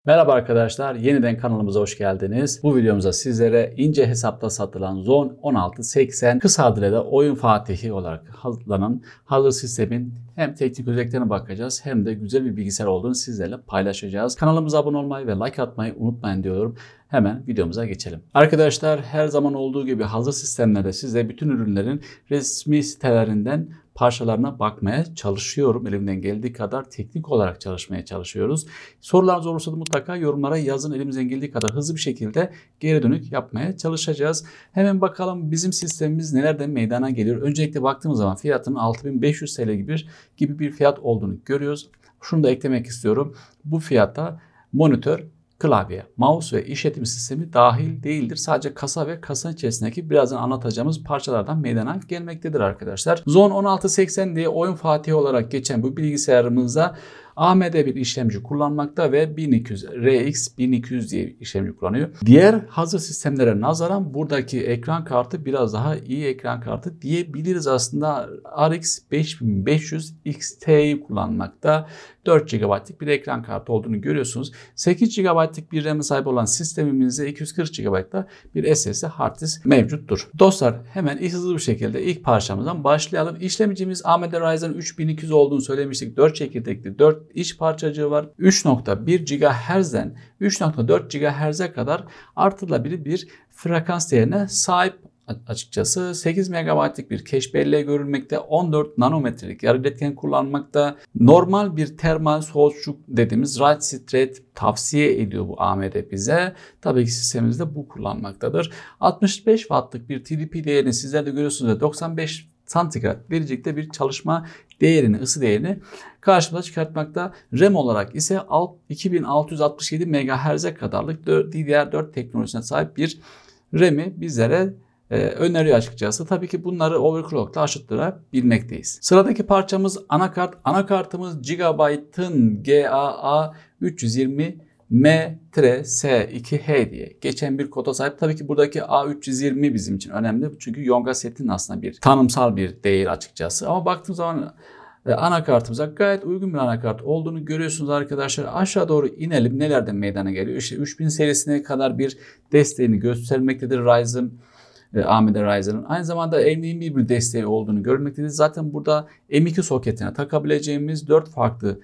Merhaba arkadaşlar, yeniden kanalımıza hoş geldiniz. Bu videomuzda sizlere ince hesapta satılan Zone 1680 kısa adıyla Oyun Fatihi olarak hazırlanan hazır sistemin hem teknik özelliklerine bakacağız hem de güzel bir bilgisayar olduğunu sizlerle paylaşacağız. Kanalımıza abone olmayı ve like atmayı unutmayın diyorum. Hemen videomuza geçelim. Arkadaşlar her zaman olduğu gibi hazır sistemlerde size bütün ürünlerin resmi sitelerinden parçalarına bakmaya çalışıyorum. Elimden geldiği kadar teknik olarak çalışmaya çalışıyoruz. Sorularınız olursa da mutlaka yorumlara yazın. Elimizden geldiği kadar hızlı bir şekilde geri dönük yapmaya çalışacağız. Hemen bakalım bizim sistemimiz nelerden meydana geliyor. Öncelikle baktığımız zaman fiyatının 6500 TL gibi bir fiyat olduğunu görüyoruz. Şunu da eklemek istiyorum. Bu fiyata monitör, klavye, mouse ve işletim sistemi dahil değildir. Sadece kasa ve kasa içerisindeki birazdan anlatacağımız parçalardan meydana gelmektedir arkadaşlar. Zone 1680 diye Oyun Fatihi olarak geçen bu bilgisayarımızda AMD bir işlemci kullanmakta ve 1200 RX 1200 diye bir işlemci kullanıyor. Diğer hazır sistemlere nazaran buradaki ekran kartı biraz daha iyi ekran kartı diyebiliriz aslında. RX 5500 XT'yi kullanmakta. 4 GB'lık bir ekran kartı olduğunu görüyorsunuz. 8 GB'lık bir RAM'e sahip olan sistemimizde 240 GB'da bir SSD hard disk mevcuttur. Dostlar hemen hızlı bir şekilde ilk parçamızdan başlayalım. İşlemcimiz AMD Ryzen 3200 olduğunu söylemiştik. 4 çekirdekli 4 iç parçacığı var. 3.1 GHz'den 3.4 GHz'e kadar artırılabilir bir frekans değerine sahip açıkçası. 8 MB'lık bir cache belleği görülmekte. 14 nanometrelik yarı iletken kullanmakta. Normal bir termal soğutucu dediğimiz Write Straight tavsiye ediyor bu AMD bize. Tabii ki sistemimizde bu kullanmaktadır. 65 Watt'lık bir TDP değerini sizler de görüyorsunuz ve 95 santigrat derecede bir çalışma değerini, ısı değerini karşımıza çıkartmakta. RAM olarak ise 2667 MHz'e kadarlık DDR4 teknolojisine sahip bir RAM'i bizlere öneriyor açıkçası. Tabii ki bunları overclock'la aşıttırabilmekteyiz. Sıradaki parçamız anakart. Anakartımız Gigabyte'ın GAA 320 M-S2H diye geçen bir koda sahip. Tabii ki buradaki A320 bizim için önemli. Çünkü Yonga setinin aslında bir tanımsal bir değer açıkçası. Ama baktığımız zaman anakartımıza gayet uygun bir anakart olduğunu görüyorsunuz arkadaşlar. Aşağı doğru inelim. Nelerden meydana geliyor? İşte 3000 serisine kadar bir desteğini göstermektedir Ryzen. AMD Ryzen'ın aynı zamanda NVMe bir desteği olduğunu görmektedir. Zaten burada M2 soketine takabileceğimiz 4 farklı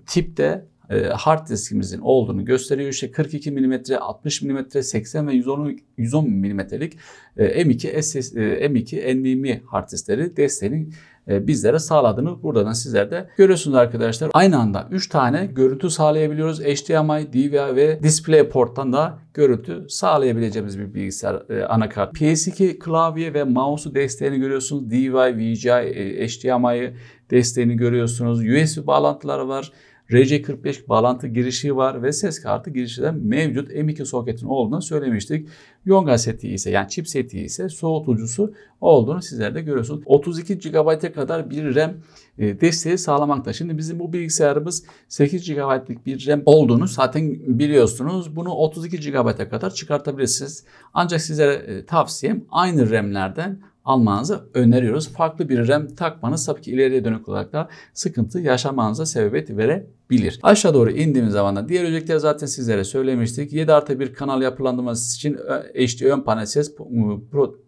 tipte hard diskimizin olduğunu gösteriyor. İşte 42 mm, 60 mm, 80 ve 110 mm'lik M2 NVMe hard diskleri desteğini bizlere sağladığını buradan sizler de görüyorsunuz arkadaşlar. Aynı anda 3 tane görüntü sağlayabiliyoruz. HDMI, DVI ve DisplayPort'tan da görüntü sağlayabileceğimiz bir bilgisayar anakart. PS2 klavye ve mouse'u desteğini görüyorsunuz. DVI, VGA, HDMI desteğini görüyorsunuz. USB bağlantıları var. RJ45 bağlantı girişi var ve ses kartı girişi de mevcut. M2 soketin olduğunu söylemiştik. Yonga seti ise yani chip seti ise soğutucusu olduğunu sizler de görüyorsunuz. 32 GB'e kadar bir RAM desteği sağlamakta. Şimdi bizim bu bilgisayarımız 8 GB'lık bir RAM olduğunu zaten biliyorsunuz. Bunu 32 GB'e kadar çıkartabilirsiniz. Ancak sizlere tavsiyem aynı RAM'lerden almanızı öneriyoruz. Farklı bir RAM takmanız tabii ki ileriye dönük olarak da sıkıntı yaşamanıza sebebiyet verebilir. Aşağı doğru indiğimiz zaman da diğer özellikleri zaten sizlere söylemiştik. 7+1 kanal yapılandırması için HD ön panel ses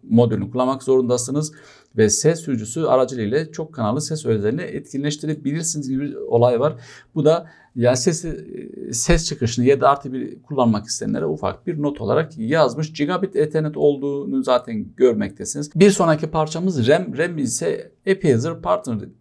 modülünü kullanmak zorundasınız. Ve ses sürücüsü aracılığıyla çok kanallı ses özelliğini etkinleştirebilirsiniz gibi bir olay var. Bu da yani ses çıkışını 7+1 kullanmak isteyenlere ufak bir not olarak yazmış. Gigabit Ethernet olduğunu zaten görmektesiniz. Bir sonraki parçamız RAM. RAM ise Epizer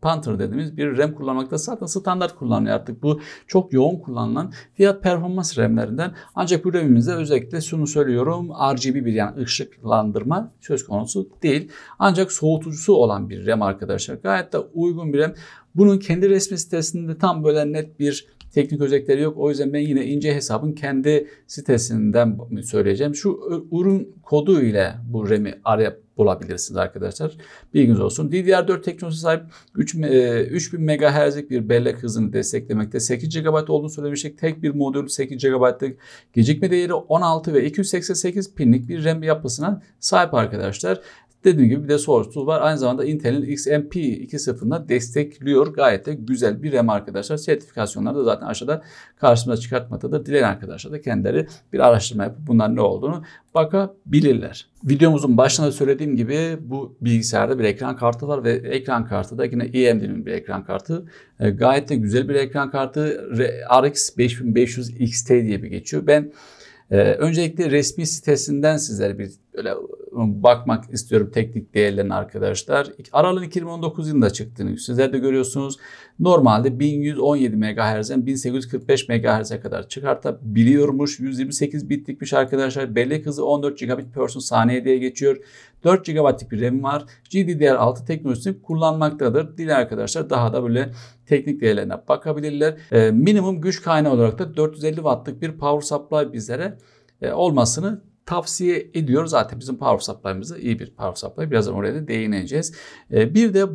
Panther dediğimiz bir RAM kullanmakta. Zaten standart kullanılıyor artık. Bu çok yoğun kullanılan fiyat performans RAM'lerinden. Ancak bu RAM'imizde özellikle şunu söylüyorum. RGB bir yani ışıklandırma söz konusu değil. Ancak soğutucusu olan bir RAM arkadaşlar. Gayet de uygun bir RAM. Bunun kendi resmi sitesinde tam böyle net bir teknik özellikleri yok. O yüzden ben yine ince hesabın kendi sitesinden söyleyeceğim. Şu ürün kodu ile bu RAM'i arayıp bulabilirsiniz arkadaşlar. Bilginiz olsun. DDR4 teknolojisine sahip 3000 MHz'lik bir bellek hızını desteklemekte. 8 GB olduğunu söylemiştik. Tek bir modül 8 GB'lık gecikme değeri 16 ve 288 pinlik bir RAM yapısına sahip arkadaşlar. Dediğim gibi bir de sorusu var. Aynı zamanda Intel'in XMP 2.0'ını destekliyor. Gayet de güzel bir RAM arkadaşlar. Sertifikasyonları da zaten aşağıda karşımıza çıkartmaktadır. Dileyen arkadaşlar da kendileri bir araştırma yapıp bunların ne olduğunu bakabilirler. Videomuzun başında söylediğim gibi bu bilgisayarda bir ekran kartı var ve ekran kartı da yine AMD'nin bir ekran kartı. Gayet de güzel bir ekran kartı. RX 5500 XT diye bir geçiyor. Ben öncelikle resmi sitesinden sizlere bir böyle bakmak istiyorum teknik değerlerine arkadaşlar. Aralık 2019 yılında çıktığını sizler de görüyorsunuz. Normalde 1117 MHz'den 1845 MHz'e kadar çıkartabiliyormuş. 128 bitlikmiş arkadaşlar. Bellek hızı 14 Gbps diye geçiyor. 4 GB'lik bir RAM var. GDDR6 teknolojisini kullanmaktadır. Dileyen arkadaşlar daha da böyle teknik değerlerine bakabilirler. Minimum güç kaynağı olarak da 450 Watt'lık bir power supply bizlere olmasını tavsiye ediyor. Zaten bizim power supply'ımız da iyi bir power supply. Birazdan oraya da değineceğiz. Bir de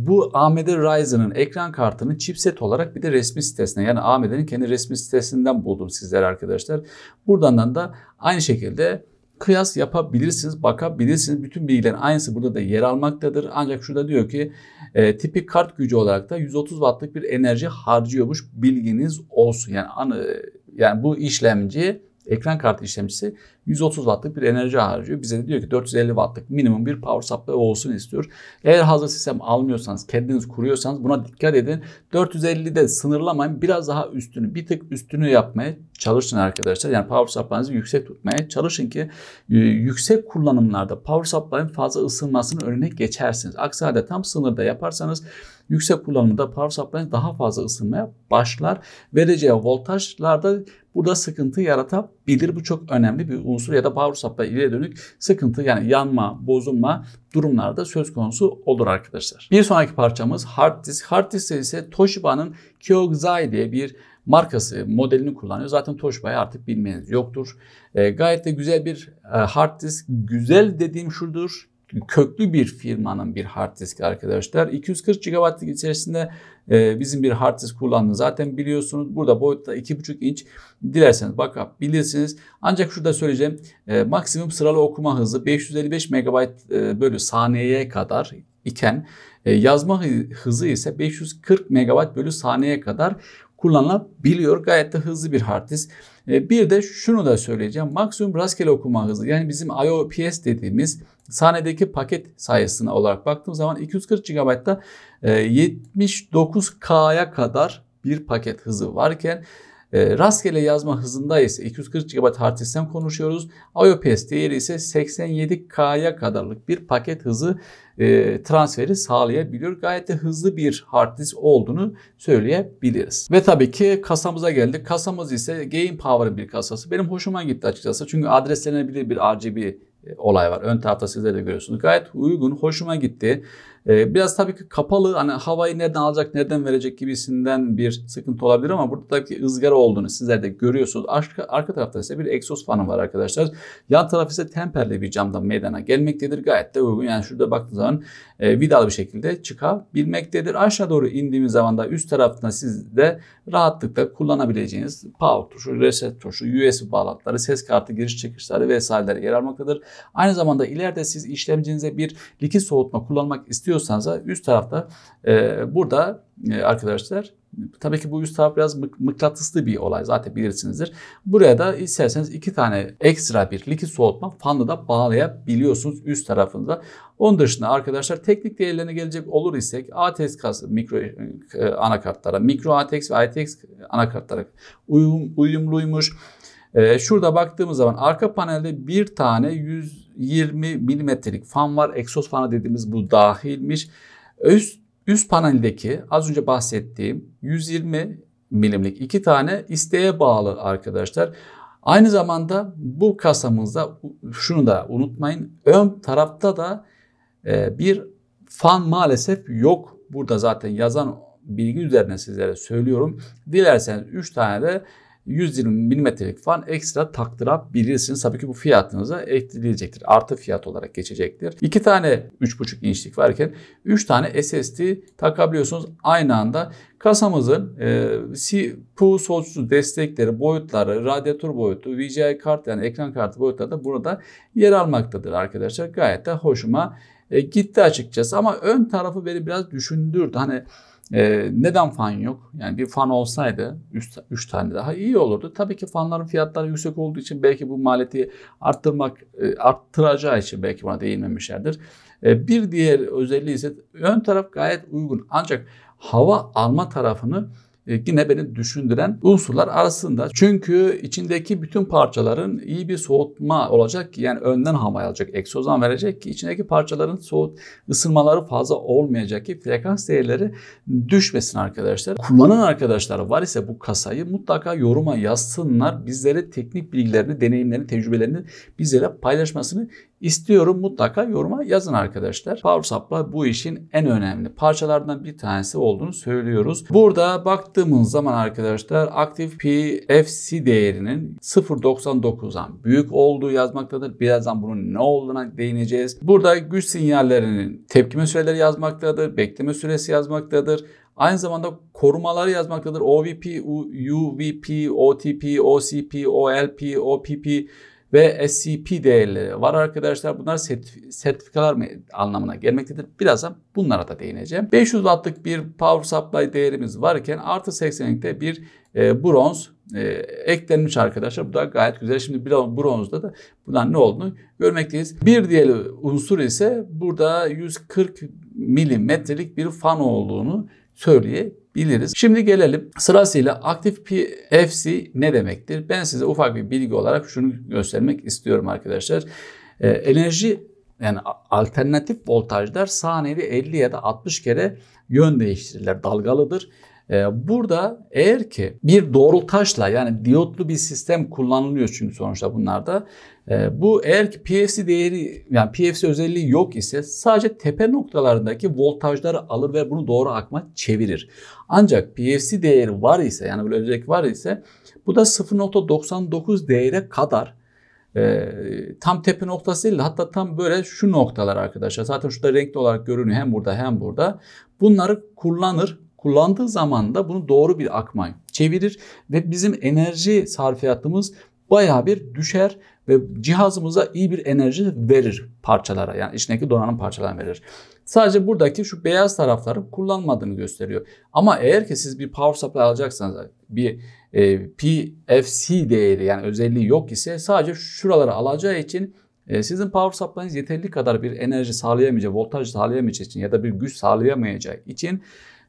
bu AMD Ryzen'ın ekran kartını chipset olarak bir de resmi sitesine, yani AMD'nin kendi resmi sitesinden buldum sizler arkadaşlar. Buradan da aynı şekilde kıyas yapabilirsiniz, bakabilirsiniz. Bütün bilgilerin aynısı burada da yer almaktadır. Ancak şurada diyor ki tipik kart gücü olarak da 130 Watt'lık bir enerji harcıyormuş. Bilginiz olsun. Yani bu işlemci, ekran kartı işlemcisi 130 Watt'lık bir enerji harcıyor. Bize de diyor ki 450 Watt'lık minimum bir power supply olsun istiyor. Eğer hazır sistem almıyorsanız, kendiniz kuruyorsanız buna dikkat edin. 450'de sınırlamayın. Biraz daha üstünü, bir tık üstünü yapmaya çalışın arkadaşlar. Yani power supply'ınızı yüksek tutmaya çalışın ki yüksek kullanımlarda power supply'ın fazla ısınmasının önüne geçersiniz. Aksi halde tam sınırda yaparsanız yüksek kullanımda power supply daha fazla ısınmaya başlar. Vereceği voltajlarda burada sıkıntı yaratabilir. Bu çok önemli bir unsur ya da power supply ile dönük sıkıntı, yani yanma, bozulma durumlarda söz konusu olur arkadaşlar. Bir sonraki parçamız hard disk. Hard disk ise Toshiba'nın Kyogzai diye bir markası, modelini kullanıyor. Zaten Toshiba'yı artık bilmeniz yoktur. Gayet de güzel bir hard disk. Güzel dediğim şudur: köklü bir firmanın bir hard disk arkadaşlar. 240 GB'lık içerisinde bizim bir hard disk kullandığını zaten biliyorsunuz. Burada boyutta 2,5 inç. Dilerseniz bakabilirsiniz. Ancak şurada söyleyeceğim. Maksimum sıralı okuma hızı 555 MB bölü saniyeye kadar iken yazma hızı ise 540 MB bölü saniyeye kadar kullanılabiliyor. Gayet de hızlı bir hard disk. Bir de şunu da söyleyeceğim. Maksimum rastgele okuma hızı, yani bizim IOPS dediğimiz saniyedeki paket sayısına olarak baktığım zaman 240 GB'da 79K'ya kadar bir paket hızı varken rastgele yazma hızında ise 240 GB hard diskten konuşuyoruz. IOPS değeri ise 87K'ya kadarlık bir paket hızı transferi sağlayabiliyor. Gayet de hızlı bir hard disk olduğunu söyleyebiliriz. Ve tabii ki kasamıza geldik. Kasamız ise Gain Power'ın bir kasası. Benim hoşuma gitti açıkçası. Çünkü adreslenebilir bir RGB olay var. Ön tarafta sizler de görüyorsunuz. Gayet uygun, hoşuma gitti. Biraz tabii ki kapalı, hani havayı nereden alacak, nereden verecek gibisinden bir sıkıntı olabilir ama burada tabii ki ızgara olduğunu sizler de görüyorsunuz. Arka tarafta ise bir egzoz fanı var arkadaşlar. Yan taraf ise temperli bir camdan meydana gelmektedir. Gayet de uygun. Yani şurada baktığınız zaman vidalı bir şekilde çıkabilmektedir. Aşağı doğru indiğimiz zaman da üst tarafta siz de rahatlıkla kullanabileceğiniz power tuşu, reset tuşu, USB bağlantıları, ses kartı giriş çıkışları vesaireler yer almaktadır. Aynı zamanda ileride siz işlemcinize bir likit soğutma kullanmak istiyorsanız da üst tarafta burada arkadaşlar, tabii ki bu üst taraf biraz mıknatıslı bir olay, zaten bilirsinizdir. Buraya da isterseniz 2 tane ekstra bir likit soğutma fanı da bağlayabiliyorsunuz üst tarafında. Onun dışında arkadaşlar teknik değerlerine gelecek olur isek ATX mikro anakartlara, mikro ATX ve ATX anakartlara uyumluymuş. Şurada baktığımız zaman arka panelde bir tane 120 milimetrelik fan var. Egzoz fanı dediğimiz bu dahilmiş. Üst paneldeki az önce bahsettiğim 120 milimlik 2 tane isteğe bağlı arkadaşlar. Aynı zamanda bu kasamızda şunu da unutmayın. Ön tarafta da bir fan maalesef yok. Burada zaten yazan bilgi üzerine sizlere söylüyorum. Dilerseniz 3 tane de 120 milimetrelik fan ekstra taktırabilirsiniz. Tabii ki bu fiyatınıza ekleyecektir. Artı fiyat olarak geçecektir. 2 tane 3,5 inçlik varken 3 tane SSD takabiliyorsunuz aynı anda. Kasamızın CPU sonsuz destekleri, boyutları, radyatör boyutu, VGA kart yani ekran kartı boyutları da burada yer almaktadır arkadaşlar. Gayet de hoşuma gitti açıkçası ama ön tarafı beni biraz düşündürdü. Hani neden fan yok? Yani bir fan olsaydı 3 tane daha iyi olurdu. Tabii ki fanların fiyatları yüksek olduğu için belki bu maliyeti arttıracağı için belki buna değinmemişlerdir. Bir diğer özelliği ise ön taraf gayet uygun. Ancak hava alma tarafını yine beni düşündüren unsurlar arasında. Çünkü içindeki bütün parçaların iyi bir soğutma olacak ki yani önden hava alacak, egzozdan verecek ki içindeki parçaların ısınmaları fazla olmayacak ki frekans değerleri düşmesin arkadaşlar. Kullanan arkadaşlar var ise bu kasayı mutlaka yoruma yazsınlar. Bizlere teknik bilgilerini, deneyimlerini, tecrübelerini bizlere paylaşmasını İstiyorum, mutlaka yoruma yazın arkadaşlar. Power supply bu işin en önemli parçalardan bir tanesi olduğunu söylüyoruz. Burada baktığımız zaman arkadaşlar aktif PFC değerinin 0.99'dan büyük olduğu yazmaktadır. Birazdan bunun ne olduğuna değineceğiz. Burada güç sinyallerinin tepkime süreleri yazmaktadır. Bekleme süresi yazmaktadır. Aynı zamanda korumaları yazmaktadır. OVP, UVP, OTP, OCP, OLP, OPP ve SCP değerleri var arkadaşlar. Bunlar sertifikalar mı anlamına gelmektedir. Birazdan bunlara da değineceğim. 500 wattlık bir power supply değerimiz varken artı 80'likte bir bronz eklenmiş arkadaşlar. Bu da gayet güzel. Şimdi bronzda da bundan ne olduğunu görmekteyiz. Bir diğer unsur ise burada 140 milimetrelik bir fan olduğunu söyleyebiliriz. Şimdi gelelim sırasıyla aktif PFC ne demektir? Ben size ufak bir bilgi olarak şunu göstermek istiyorum arkadaşlar. Enerji yani alternatif voltajlar saniyede 50 ya da 60 kere yön değiştirirler. Dalgalıdır. Burada eğer ki bir doğrultaçla yani diyotlu bir sistem kullanılıyor çünkü sonuçta bunlarda. Bu eğer ki PFC değeri yani PFC özelliği yok ise sadece tepe noktalarındaki voltajları alır ve bunu doğru akma çevirir. Ancak PFC değeri var ise yani böyle özellik var ise bu da 0.99 değere kadar tam tepe noktası değil hatta tam böyle şu noktalar arkadaşlar. Zaten şurada renkli olarak görünüyor hem burada hem burada. Bunları kullanır. Kullandığı zaman da bunu doğru bir akma çevirir ve bizim enerji sarfiyatımız bayağı bir düşer ve cihazımıza iyi bir enerji verir parçalara yani içindeki donanım parçalarına verir. Sadece buradaki şu beyaz tarafları kullanmadığını gösteriyor. Ama eğer ki siz bir power supply alacaksanız bir PFC değeri yani özelliği yok ise sadece şuraları alacağı için sizin power supply'ınız yeterli kadar bir enerji sağlayamayacağı, voltaj sağlayamayacağı için ya da bir güç sağlayamayacağı için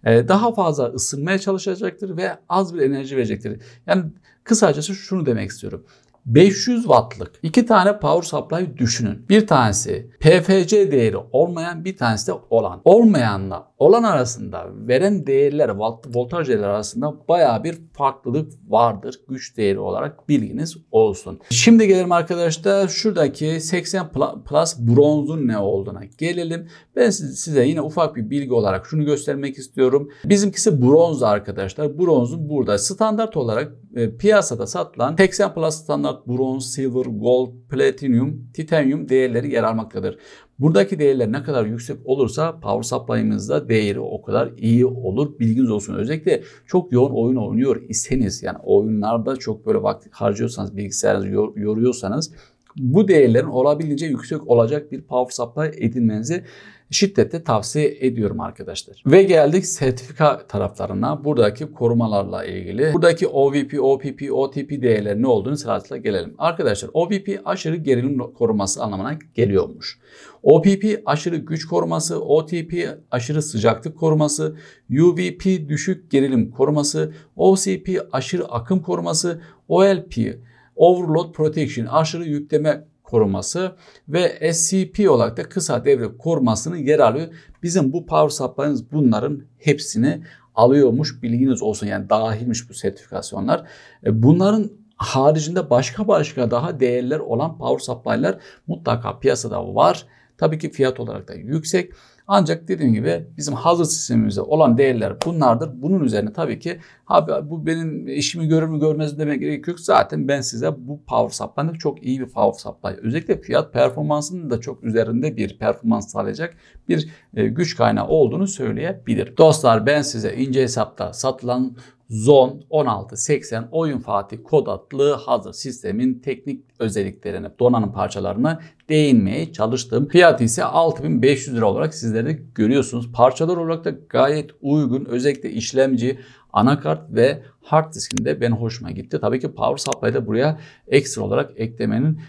daha fazla ısınmaya çalışacaktır ve az bir enerji verecektir. Yani kısacası şunu demek istiyorum. 500 wattlık 2 tane power supply düşünün. Bir tanesi PFC değeri olmayan, bir tanesi de olan. Olmayanla olan arasında veren değerler, voltaj değerleri arasında bayağı bir farklılık vardır. Güç değeri olarak bilginiz olsun. Şimdi gelelim arkadaşlar şuradaki 80 plus bronzun ne olduğuna gelelim. Ben size yine ufak bir bilgi olarak şunu göstermek istiyorum. Bizimkisi bronz arkadaşlar. Bronzun burada standart olarak piyasada satılan 80 plus standart bronz, silver, gold, platinum, titanyum değerleri yer almaktadır. Buradaki değerler ne kadar yüksek olursa power supply'ımızda değeri o kadar iyi olur. Bilginiz olsun. Özellikle çok yoğun oyun oynuyor iseniz yani oyunlarda çok böyle vakit harcıyorsanız bilgisayarınızı yoruyorsanız bu değerlerin olabildiğince yüksek olacak bir power supply edinmenizi şiddetle tavsiye ediyorum arkadaşlar. Ve geldik sertifika taraflarına. Buradaki korumalarla ilgili. Buradaki OVP, OPP, OTP değerleri ne olduğunu sırasıyla gelelim. Arkadaşlar OVP aşırı gerilim koruması anlamına geliyormuş. OPP aşırı güç koruması, OTP aşırı sıcaklık koruması, UVP düşük gerilim koruması, OCP aşırı akım koruması, OLP Overload Protection aşırı yükleme koruması ve SCP olarak da kısa devre korumasını yer alıyor. Bizim bu power supply'ımız bunların hepsini alıyormuş, bilginiz olsun. Yani dahilmiş bu sertifikasyonlar. Bunların haricinde başka daha değerler olan power supply'lar mutlaka piyasada var. Tabii ki fiyat olarak da yüksek. Ancak dediğim gibi bizim hazır sistemimizde olan değerler bunlardır. Bunun üzerine tabii ki abi bu benim işimi görür mü görmez mi demek gerek yok. Zaten ben size bu power supply'ın çok iyi bir power supply. Özellikle fiyat performansının da çok üzerinde bir performans sağlayacak bir güç kaynağı olduğunu söyleyebilirim. Dostlar, ben size ince hesapta satılan Zone 1680 Oyun Fatih kod adlı hazır sistemin teknik özelliklerine, donanım parçalarına değinmeye çalıştım. Fiyatı ise 6500 lira olarak sizlere görüyorsunuz. Parçalar olarak da gayet uygun. Özellikle işlemci, anakart ve hard diskinde benim hoşuma gitti. Tabii ki power supply'ı da buraya ekstra olarak eklemenin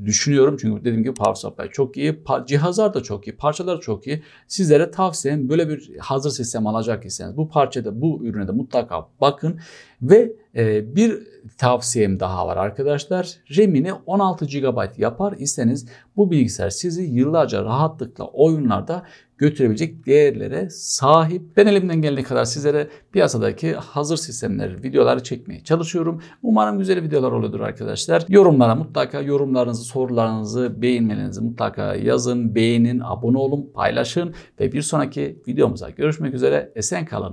düşünüyorum. Çünkü dediğim gibi power supply çok iyi. Cihazlar da çok iyi. Parçalar çok iyi. Sizlere tavsiyem böyle bir hazır sistem alacak iseniz bu parçada, bu ürüne de mutlaka bakın. Ve bir tavsiyem daha var arkadaşlar. RAM'ini 16 GB yapar iseniz bu bilgisayar sizi yıllarca rahatlıkla oyunlarda götürebilecek değerlere sahip. Ben elimden geldiği kadar sizlere piyasadaki hazır sistemleri, videoları çekmeye çalışıyorum. Umarım güzel videolar oluyordur arkadaşlar. Yorumlara mutlaka yorumlarınızı, sorularınızı, beğenmelerinizi mutlaka yazın. Beğenin, abone olun, paylaşın ve bir sonraki videomuza görüşmek üzere. Esen kalın.